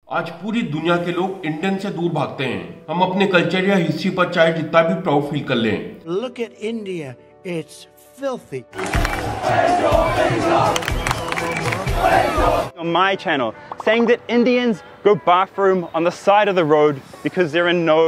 आज पूरी दुनिया के लोग इंडियन से दूर भागते हैं। हम अपने कल्चर या हिस्ट्री पर चाहे जितना भी प्राउड फील कर लें। Look at India. It's filthy. On my channel, saying that Indians go bathroom on the side of the road because there are no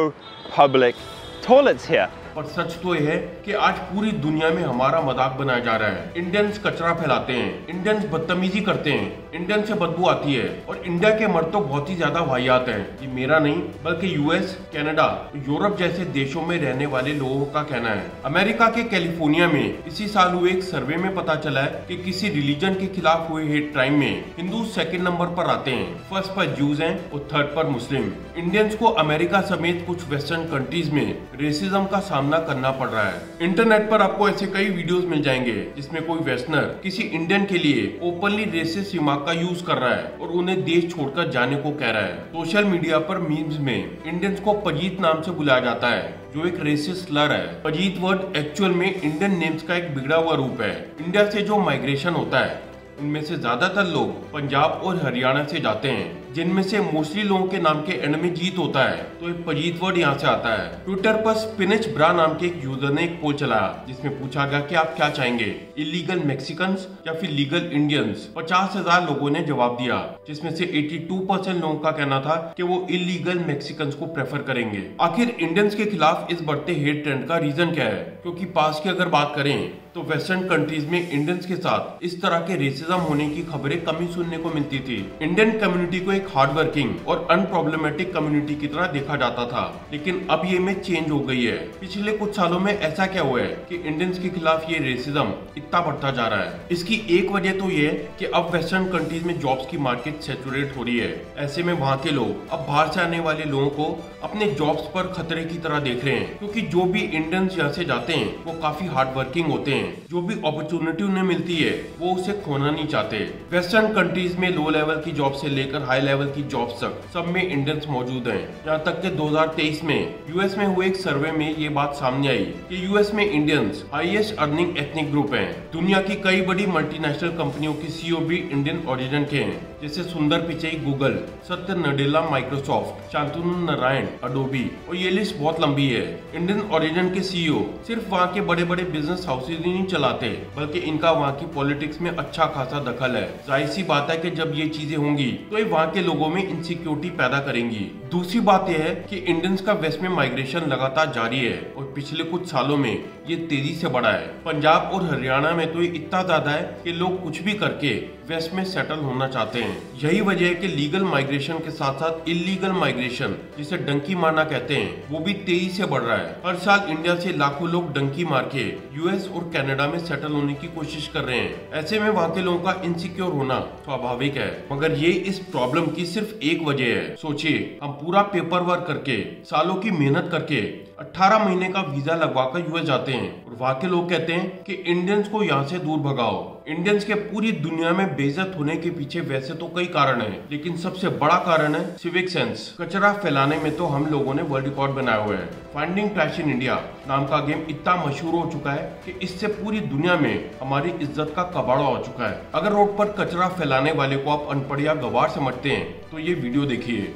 public toilets here. पर सच तो यह है कि आज पूरी दुनिया में हमारा मजाक बनाया जा रहा है। इंडियंस कचरा फैलाते हैं, इंडियंस बदतमीजी करते हैं, इंडियन से बदबू आती है और इंडिया के मर्द तो बहुत ही ज्यादा वाहियात हैं। ये मेरा नहीं बल्कि यूएस, कनाडा, यूरोप जैसे देशों में रहने वाले लोगों का कहना है। अमेरिका के कैलिफोर्निया में इसी साल हुए एक सर्वे में पता चला है कि किसी रिलीजन के खिलाफ हुए हेट क्राइम में हिंदू सेकंड नंबर पर आते हैं, फर्स्ट पर ज्यूज हैं और थर्ड पर मुस्लिम। इंडियंस को अमेरिका समेत कुछ वेस्टर्न कंट्रीज में रेसिज्म का सामना करना पड़ रहा है। इंटरनेट पर आपको ऐसे कई वीडियोस मिल जाएंगे जिसमें कोई वेस्टर्नर किसी इंडियन के लिए ओपनली रेसिस्ट रिमार्क का यूज कर रहा है और उन्हें देश छोड़कर जाने को कह रहा है। सोशल मीडिया पर मीम्स में इंडियंस को पजीत नाम से बुलाया जाता है जो एक रेसिस्ट स्लर है। पजीत वर्ड एक्चुअल में इंडियन नेम्स का एक बिगड़ा हुआ रूप है। इंडिया से जो माइग्रेशन होता है उनमें से ज्यादातर लोग पंजाब और हरियाणा से जाते हैं, जिनमें से मोस्टली लोगों के नाम के एंड में जीत होता है, तो एक पजीत वर्ड यहाँ से आता है। ट्विटर पर स्पिनिच ब्रा नाम के एक यूजर ने एक पोल चलाया जिसमें पूछा गया कि आप क्या चाहेंगे, इलीगल मैक्सिकन्स या फिर लीगल इंडियंस। 50,000 लोगों ने जवाब दिया, जिसमें से 82% लोगों का कहना था कि वो इलीगल मैक्सिकन्स को प्रेफर करेंगे। आखिर इंडियंस के खिलाफ इस बढ़ते हेट ट्रेंड का रीजन क्या है? क्योंकि पास की अगर बात करें तो वेस्टर्न कंट्रीज में इंडियंस के साथ इस तरह के रेसिज्म होने की खबरें कम ही सुनने को मिलती थी। इंडियन कम्युनिटी को एक हार्ड वर्किंग और अनप्रॉब्लमेटिक कम्युनिटी की तरह देखा जाता था, लेकिन अब ये में चेंज हो गई है। पिछले कुछ सालों में ऐसा क्या हुआ है कि इंडियंस के खिलाफ ये रेसिज्म इतना बढ़ता जा रहा है? इसकी एक वजह तो ये है कि अब वेस्टर्न कंट्रीज में जॉब्स की मार्केट सैचुरेट हो रही है। ऐसे में वहाँ के लोग अब बाहर से आने वाले लोगों को अपने जॉब्स पर खतरे की तरह देख रहे हैं, क्योंकि जो भी इंडियंस यहाँ से जाते हैं वो काफी हार्ड वर्किंग होते हैं। जो भी अपॉर्चुनिटी उन्हें मिलती है वो उसे खोना नहीं चाहते। वेस्टर्न कंट्रीज में लो लेवल की जॉब से लेकर हाई लेवल की जॉब्स तक सब में इंडियंस मौजूद हैं। यहाँ तक कि 2023 में यूएस में हुए एक सर्वे में ये बात सामने आई कि यूएस में Indians highest earning ethnic group हैं। दुनिया की कई बड़ी मल्टीनेशनल कंपनियों की सीईओ भी इंडियन ओरिजिन के हैं, जैसे सुंदर पिचई गूगल, सत्य नडेला माइक्रोसॉफ्ट, शांतनु नारायण अडोबी, और ये लिस्ट बहुत लंबी है। इंडियन ओरिजिन के सीईओ सिर्फ वहाँ के बड़े बड़े बिजनेस हाउसेज नहीं चलाते, बल्कि इनका वहाँ की पॉलिटिक्स में अच्छा खासा दखल है। जाहिर सी बात है कि जब ये चीजें होंगी तो ये वहाँ के लोगों में इनसिक्योरिटी पैदा करेंगी। दूसरी बात यह है कि इंडियंस का वेस्ट में माइग्रेशन लगातार जारी है और पिछले कुछ सालों में ये तेजी से बढ़ा है। पंजाब और हरियाणा में तो ये इतना ज्यादा है कि लोग कुछ भी करके वेस्ट में सेटल होना चाहते हैं। यही वजह है कि लीगल माइग्रेशन के साथ साथ इलीगल माइग्रेशन, जिसे डंकी मारना कहते हैं, वो भी तेजी से बढ़ रहा है। हर साल इंडिया से लाखों लोग डंकी मार के यूएस और कनाडा में सेटल होने की कोशिश कर रहे हैं। ऐसे में वहाँ के लोगों का इनसिक्योर होना स्वाभाविक है, मगर ये इस प्रॉब्लम की सिर्फ एक वजह है। सोचिए, हम पूरा पेपर वर्क करके, सालों की मेहनत करके 18 महीने का वीजा लगवाकर यूएस जाते हैं और वहाँ के लोग कहते हैं कि इंडियंस को यहाँ से दूर भगाओ। इंडियंस के पूरी दुनिया में बेइज्जत होने के पीछे वैसे तो कई कारण हैं, लेकिन सबसे बड़ा कारण है सिविक सेंस। कचरा फैलाने में तो हम लोगों ने वर्ल्ड रिकॉर्ड बनाया हुआ है। फाइंडिंग ट्रैश इन इंडिया नाम का गेम इतना मशहूर हो चुका है कि इससे पूरी दुनिया में हमारी इज्जत का कबाड़ा हो चुका है। अगर रोड पर कचरा फैलाने वाले को आप अनपढ़ या गवार समझते हैं तो ये वीडियो देखिए।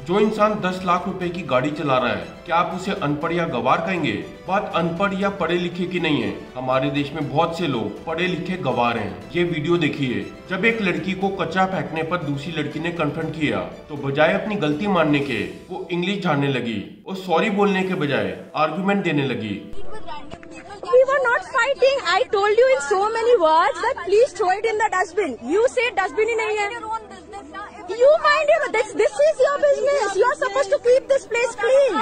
जो इंसान 10 लाख रुपए की गाड़ी चला रहा है, क्या आप उसे अनपढ़ या गवार कहेंगे? बात अनपढ़ या पढ़े लिखे की नहीं है। हमारे देश में बहुत से लोग पढ़े लिखे गवार हैं। ये वीडियो देखिए। जब एक लड़की को कचरा फेंकने पर दूसरी लड़की ने कन्फ्रंट किया तो बजाय अपनी गलती मानने के वो इंग्लिश झाड़ने लगी और सॉरी बोलने के बजाय आर्गुमेंट देने लगी। We were not fighting. I told you in so many words that please throw it in the dustbin. You say dustbin ही नहीं है. You mind your this is your business. You are supposed to keep this place clean.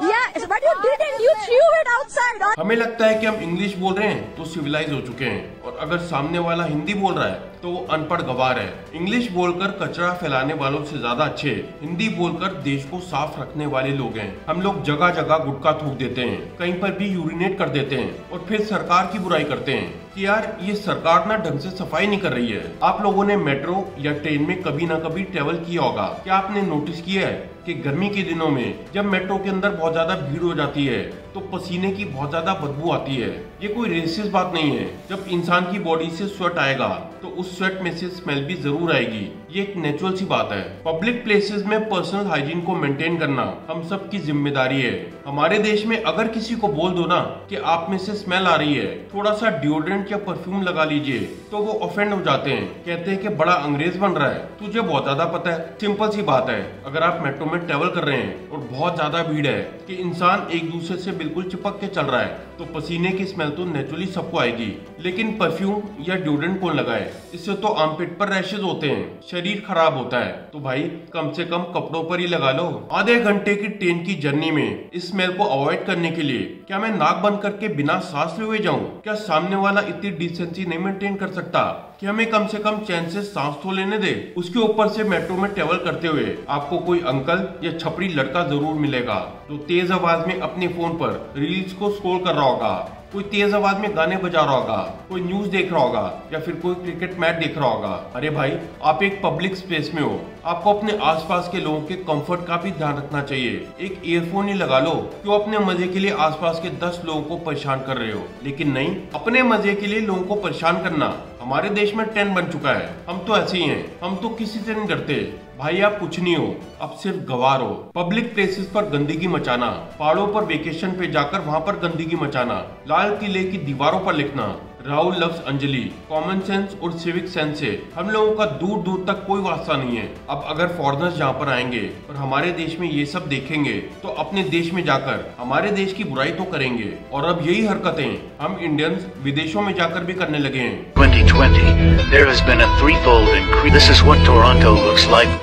Yeah, but you didn't. You threw it outside. हमें लगता है कि हम English बोल रहे हैं तो सिविलाइज हो चुके हैं, और अगर सामने वाला हिंदी बोल रहा है तो वो अनपढ़ गवार है। इंग्लिश बोलकर कचरा फैलाने वालों से ज्यादा अच्छे हिंदी बोलकर देश को साफ रखने वाले लोग हैं। हम लोग जगह जगह गुटखा थूक देते हैं, कहीं पर भी यूरिनेट कर देते हैं और फिर सरकार की बुराई करते हैं कि यार ये सरकार ना ढंग से सफाई नहीं कर रही है। आप लोगों ने मेट्रो या ट्रेन में कभी ना कभी ट्रेवल किया होगा। क्या आपने नोटिस किया है कि गर्मी के दिनों में जब मेट्रो के अंदर बहुत ज्यादा भीड़ हो जाती है तो पसीने की बहुत ज्यादा बदबू आती है। ये कोई रेसिस्ट बात नहीं है। जब इंसान की बॉडी से स्वेट आएगा तो उस स्वेट में से स्मेल भी जरूर आएगी। ये एक नेचुरल सी बात है। पब्लिक प्लेसेस में पर्सनल हाइजीन को मेंटेन करना हम सब की जिम्मेदारी है। हमारे देश में अगर किसी को बोल दो ना कि आप में से स्मेल आ रही है, थोड़ा सा डिओड्रेंट या परफ्यूम लगा लीजिए, तो वो ऑफेंड हो जाते हैं। कहते हैं कि बड़ा अंग्रेज बन रहा है, तुझे बहुत ज्यादा पता है। सिंपल सी बात है, अगर आप मेट्रो में ट्रेवल कर रहे हैं और बहुत ज्यादा भीड़ है कि इंसान एक दूसरे से बिल्कुल चिपक के चल रहा है, तो पसीने की स्मेल तो नेचुरली सबको आएगी। लेकिन परफ्यूम या डिओड्रेंट कौन लगाए? इससे तो आर्मपिट पर रैशेज होते हैं, शरीर खराब होता है। तो भाई कम से कम कपड़ों पर ही लगा लो। आधे घंटे की ट्रेन की जर्नी में इस स्मेल को अवॉइड करने के लिए क्या मैं नाक बंद करके बिना सांस लिए हुए जाऊं? क्या सामने वाला इतनी डिसेंसी नहीं मेंटेन कर सकता कि हमें कम से कम चैन से सांस तो लेने दे? उसके ऊपर से मेट्रो में ट्रेवल करते हुए आपको कोई अंकल या छपरी लड़का जरूर मिलेगा जो तेज आवाज में अपने फोन पर रील्स को स्क्रॉल कर रहा होगा, कोई तेज आवाज में गाने बजा रहा होगा, कोई न्यूज देख रहा होगा या फिर कोई क्रिकेट मैच देख रहा होगा। अरे भाई, आप एक पब्लिक स्पेस में हो, आपको अपने आसपास के लोगों के कंफर्ट का भी ध्यान रखना चाहिए। एक ईयरफोन ही लगा लो, क्यों अपने मजे के लिए आसपास के 10 लोगों को परेशान कर रहे हो। लेकिन नहीं, अपने मजे के लिए लोगों को परेशान करना हमारे देश में ट्रेंड बन चुका है। हम तो ऐसे ही हैं, हम तो किसी से नहीं डरते। भाई आप कुछ नहीं हो, आप सिर्फ गवार हो। पब्लिक प्लेसेस पर गंदगी मचाना, पहाड़ों पर वेकेशन पे जाकर वहाँ पर गंदगी मचाना, लाल किले की दीवारों पर लिखना Rahul loves Anjali, common sense और सिविक सेंस से हम लोगों का दूर दूर तक कोई वास्ता नहीं है। अब अगर फॉरेनर्स यहाँ पर आएंगे और हमारे देश में ये सब देखेंगे तो अपने देश में जाकर हमारे देश की बुराई तो करेंगे। और अब यही हरकतें हम इंडियंस विदेशों में जाकर भी करने लगे हैं। 2020, there has been a threefold increase. This is what Toronto looks like.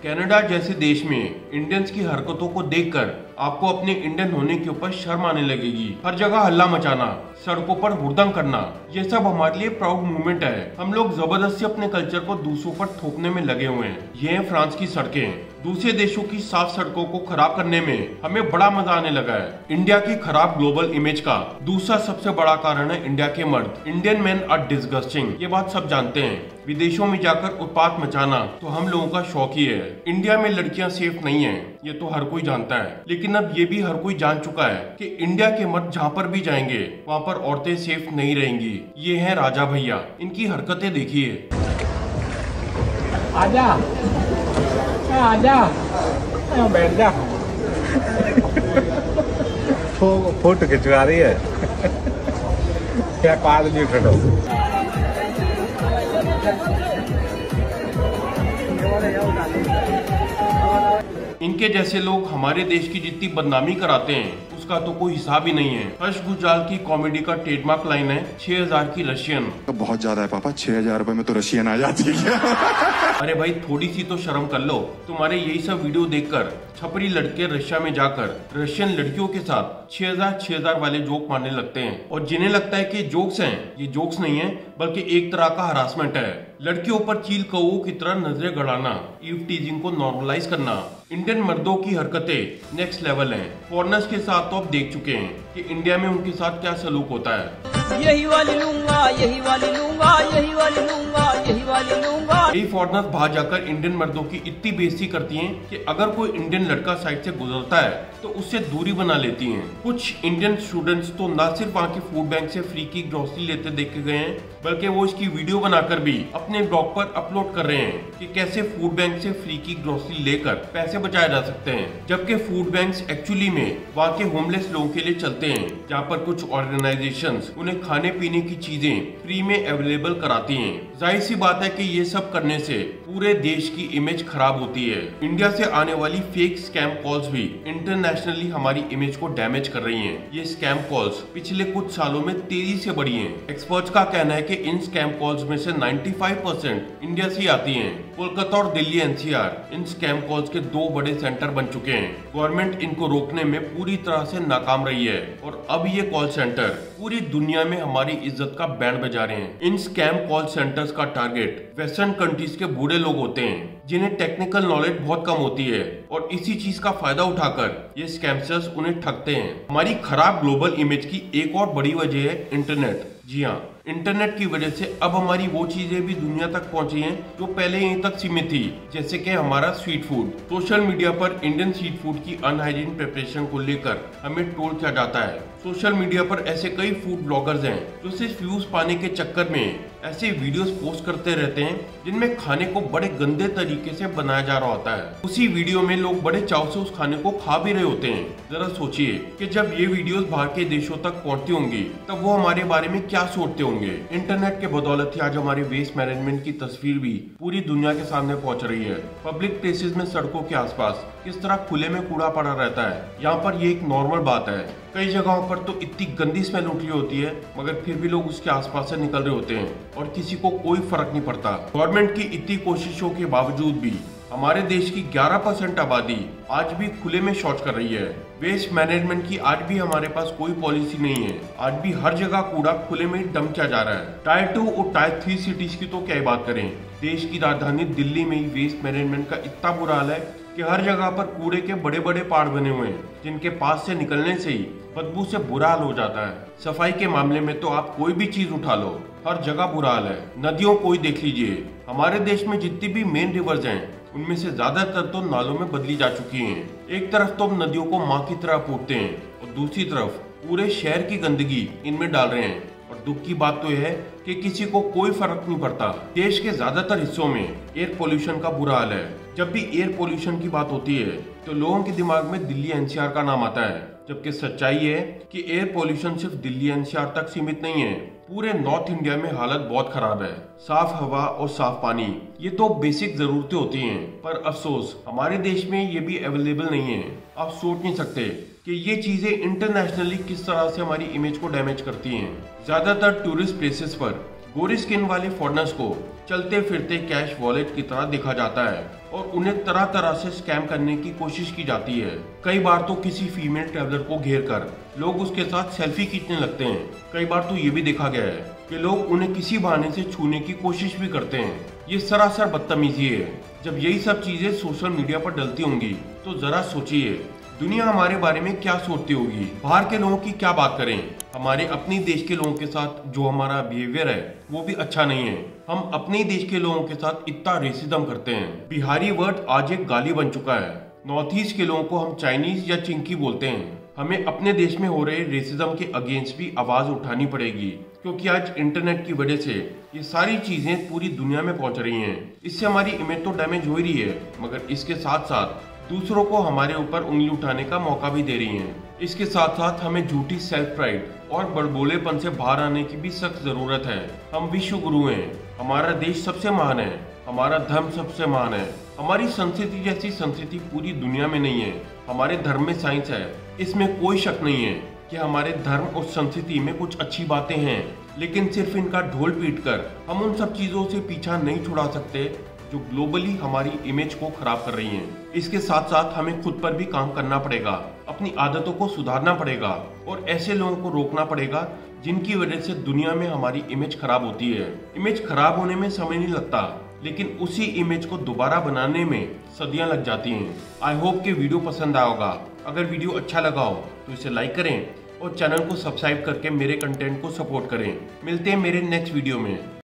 Canada जैसे देश में इंडियंस की हरकतों को देखकर आपको अपने इंडियन होने के ऊपर शर्म आने लगेगी। हर जगह हल्ला मचाना, सड़कों पर हुड़दंग करना, ये सब हमारे लिए प्राउड मूवमेंट है। हम लोग जबरदस्ती अपने कल्चर को दूसरों पर थोपने में लगे हुए हैं। ये है फ्रांस की सड़कें। दूसरे देशों की साफ सड़कों को खराब करने में हमें बड़ा मजा आने लगा है। इंडिया की खराब ग्लोबल इमेज का दूसरा सबसे बड़ा कारण है इंडिया के मर्द। इंडियन मैन आर डिस्गस्टिंग, ये बात सब जानते हैं। विदेशों में जाकर उत्पात मचाना तो हम लोगों का शौक ही है। इंडिया में लड़कियां सेफ नहीं है, ये तो हर कोई जानता है। लेकिन अब ये भी हर कोई जान चुका है कि इंडिया के मर्द जहाँ पर भी जाएंगे वहाँ पर औरतें सेफ नहीं रहेंगी। ये है राजा भैया, इनकी हरकतें देखिए। आजा आजा बैठ जा। फोटो खिंचवा रही है क्या? पाद नहीं खड़ो। इनके जैसे लोग हमारे देश की जितनी बदनामी कराते हैं उसका तो कोई हिसाब ही नहीं है। हर्ष गुजराल की कॉमेडी का ट्रेडमार्क लाइन है 6000 की रशियन। तो बहुत ज्यादा है पापा, 6000 रुपए में तो रशियन आ जाती है। अरे भाई थोड़ी सी तो शर्म कर लो। तुम्हारे यही सब वीडियो देखकर छपरी लड़के रशिया में जाकर रशियन लड़कियों के साथ 6000 वाले जोक मारने लगते हैं। और जिन्हें लगता है कि जोक्स हैं, ये जोक्स नहीं है बल्कि एक तरह का हरासमेंट है। लड़कियों पर चील कौओं की तरह नजरें गड़ाना, ईव टीजिंग को नॉर्मलाइज करना। इंडियन मर्दों की हरकतें नेक्स्ट लेवल हैं। फॉरेनर्स के साथ तो आप देख चुके हैं कि इंडिया में उनके साथ क्या सलूक होता है। यही वाली लूंगा, यही वाली लूंगा, यही वाली लूंगा, यही वाली लूंगा। यही फॉरेनर्स बाहर जाकर इंडियन मर्दों की इतनी बेइज्जती करती हैं कि अगर कोई इंडियन लड़का साइड से गुजरता है तो उससे दूरी बना लेती हैं। कुछ इंडियन स्टूडेंट्स तो न सिर्फ वहाँ के फूड बैंक से फ्री की ग्रोसरी लेते देखे गए हैं बल्कि वो इसकी वीडियो बनाकर भी अपने ब्लॉग पर अपलोड कर रहे हैं कि कैसे फूड बैंक से फ्री की ग्रोसरी लेकर पैसे बचाए जा सकते हैं। जबकि फूड बैंक्स एक्चुअली में वहाँ के होमलेस लोगों के लिए चलते हैं, जहाँ पर कुछ ऑर्गेनाइजेशंस उन्हें खाने पीने की चीजें फ्री में अवेलेबल कराती हैं। जाहिर सी बात है कि ये सब करने से पूरे देश की इमेज खराब होती है। इंडिया से आने वाली फेक स्कैम कॉल्स भी इंटरनेशनली हमारी इमेज को डैमेज कर रही हैं। ये स्कैम कॉल्स पिछले कुछ सालों में तेजी से बढ़ी हैं। एक्सपर्ट्स का कहना है कि इन स्कैम कॉल्स में से 95% इंडिया से आती हैं। कोलकाता और दिल्ली एनसीआर इन स्कैम कॉल्स के 2 बड़े सेंटर बन चुके हैं। गवर्नमेंट इनको रोकने में पूरी तरह से नाकाम रही है और अब ये कॉल सेंटर पूरी दुनिया में हमारी इज्जत का बैंड बजा रहे हैं। इन स्कैम कॉल सेंटर्स का टारगेट वेस्टर्न कंट्रीज के बूढ़े लोग होते हैं जिन्हें टेक्निकल नॉलेज बहुत कम होती है और इसी चीज का फायदा उठाकर ये स्कैमर्स उन्हें ठगते हैं। हमारी खराब ग्लोबल इमेज की एक और बड़ी वजह है इंटरनेट। जी हाँ, इंटरनेट की वजह से अब हमारी वो चीजें भी दुनिया तक पहुंची हैं जो पहले यहीं तक सीमित थी, जैसे कि हमारा स्ट्रीट फूड। सोशल मीडिया पर इंडियन स्ट्रीट फूड की अनहाइजीन प्रिपरेशन को लेकर हमें ट्रोल किया जाता है। सोशल मीडिया पर ऐसे कई फूड ब्लॉगर्स हैं जो सिर्फ व्यूज पाने के चक्कर में ऐसे वीडियोस पोस्ट करते रहते हैं जिनमें खाने को बड़े गंदे तरीके से बनाया जा रहा होता है। उसी वीडियो में लोग बड़े चाव से उस खाने को खा भी रहे होते हैं। जरा सोचिए कि जब ये वीडियोस बाहर के देशों तक पहुंचती होंगी तब वो हमारे बारे में क्या सोचते होंगे। इंटरनेट के बदौलत ही आज हमारे वेस्ट मैनेजमेंट की तस्वीर भी पूरी दुनिया के सामने पहुंच रही है। पब्लिक प्लेसेस में सड़कों के आसपास किस तरह खुले में कूड़ा पड़ा रहता है, यहाँ पर ये एक नॉर्मल बात है। कई जगहों पर तो इतनी गंदी स्मेल उठ रही होती है मगर फिर भी लोग उसके आसपास से निकल रहे होते हैं और किसी को कोई फर्क नहीं पड़ता। गवर्नमेंट की इतनी कोशिशों के बावजूद भी हमारे देश की 11% आबादी आज भी खुले में शौच कर रही है। वेस्ट मैनेजमेंट की आज भी हमारे पास कोई पॉलिसी नहीं है। आज भी हर जगह कूड़ा खुले में डंप किया जा रहा है। टायर 2 और टायर 3 सिटीज की तो क्या ही बात करें, देश की राजधानी दिल्ली में ही वेस्ट मैनेजमेंट का इतना बुरा हाल है कि हर जगह पर कूड़े के बड़े बड़े पहाड़ बने हुए हैं जिनके पास से निकलने से ही बदबू से बुरा हाल हो जाता है। सफाई के मामले में तो आप कोई भी चीज उठा लो, हर जगह बुरा हाल है। नदियों को ही देख लीजिए, हमारे देश में जितनी भी मेन रिवर्स हैं उनमें से ज्यादातर तो नालों में बदली जा चुकी हैं। एक तरफ तो हम नदियों को माँ की तरह पूजते हैं और दूसरी तरफ पूरे शहर की गंदगी इनमें डाल रहे हैं। और दुख की बात तो यह है कि किसी को कोई फर्क नहीं पड़ता। देश के ज्यादातर हिस्सों में एयर पोल्यूशन का बुरा हाल है। जब भी एयर पोल्यूशन की बात होती है तो लोगों के दिमाग में दिल्ली एनसीआर का नाम आता है, जबकि सच्चाई है कि एयर पोल्यूशन सिर्फ दिल्ली एनसीआर तक सीमित नहीं है। पूरे नॉर्थ इंडिया में हालत बहुत खराब है। साफ हवा और साफ पानी ये तो बेसिक जरूरतें होती हैं, पर अफसोस हमारे देश में ये भी अवेलेबल नहीं है। आप सोच नहीं सकते कि ये चीजें इंटरनेशनली किस तरह से हमारी इमेज को डैमेज करती हैं। ज्यादातर टूरिस्ट प्लेसेस पर गोरी स्किन वाले फॉरेनर्स को चलते फिरते कैश वॉलेट की तरह देखा जाता है और उन्हें तरह तरह से स्कैम करने की कोशिश की जाती है। कई बार तो किसी फीमेल ट्रैवलर को घेर कर लोग उसके साथ सेल्फी खींचने लगते हैं। कई बार तो ये भी देखा गया है कि लोग उन्हें किसी बहाने से छूने की कोशिश भी करते हैं। ये सरासर बदतमीजी है। जब यही सब चीजें सोशल मीडिया पर डलती होंगी तो जरा सोचिए दुनिया हमारे बारे में क्या सोचती होगी। बाहर के लोगों की क्या बात करें, हमारे अपने देश के लोगों के साथ जो हमारा बिहेवियर है वो भी अच्छा नहीं है। हम अपने देश के लोगों के साथ इतना रेसिज्म करते हैं। बिहारी वर्ड आज एक गाली बन चुका है। नॉर्थ ईस्ट के लोगों को हम चाइनीज या चिंकी बोलते हैं। हमें अपने देश में हो रहे रेसिज्म के अगेंस्ट भी आवाज उठानी पड़ेगी, क्योंकि आज इंटरनेट की वजह से ये सारी चीजें पूरी दुनिया में पहुंच रही हैं। इससे हमारी इमेज तो डैमेज हो ही रही है, मगर इसके साथ साथ दूसरों को हमारे ऊपर उंगली उठाने का मौका भी दे रही हैं। इसके साथ साथ हमें झूठी सेल्फ प्राइड और बड़बोलेपन से बाहर आने की भी सख्त जरूरत है। हम विश्व गुरु हैं, हमारा देश सबसे महान है, हमारा धर्म सबसे महान है। हमारी संस्कृति जैसी संस्कृति पूरी दुनिया में नहीं है। हमारे धर्म में साइंस है, इसमें कोई शक नहीं है कि हमारे धर्म और संस्कृति में कुछ अच्छी बातें हैं, लेकिन सिर्फ इनका ढोल पीट कर हम उन सब चीजों से पीछा नहीं छुड़ा सकते जो ग्लोबली हमारी इमेज को खराब कर रही हैं। इसके साथ साथ हमें खुद पर भी काम करना पड़ेगा, अपनी आदतों को सुधारना पड़ेगा और ऐसे लोगों को रोकना पड़ेगा जिनकी वजह से दुनिया में हमारी इमेज खराब होती है। इमेज खराब होने में समय नहीं लगता, लेकिन उसी इमेज को दोबारा बनाने में सदियां लग जाती हैं। आई होप कि वीडियो पसंद आया होगा। अगर वीडियो अच्छा लगा हो तो इसे लाइक करें और चैनल को सब्सक्राइब करके मेरे कंटेंट को सपोर्ट करें। मिलते हैं मेरे नेक्स्ट वीडियो में।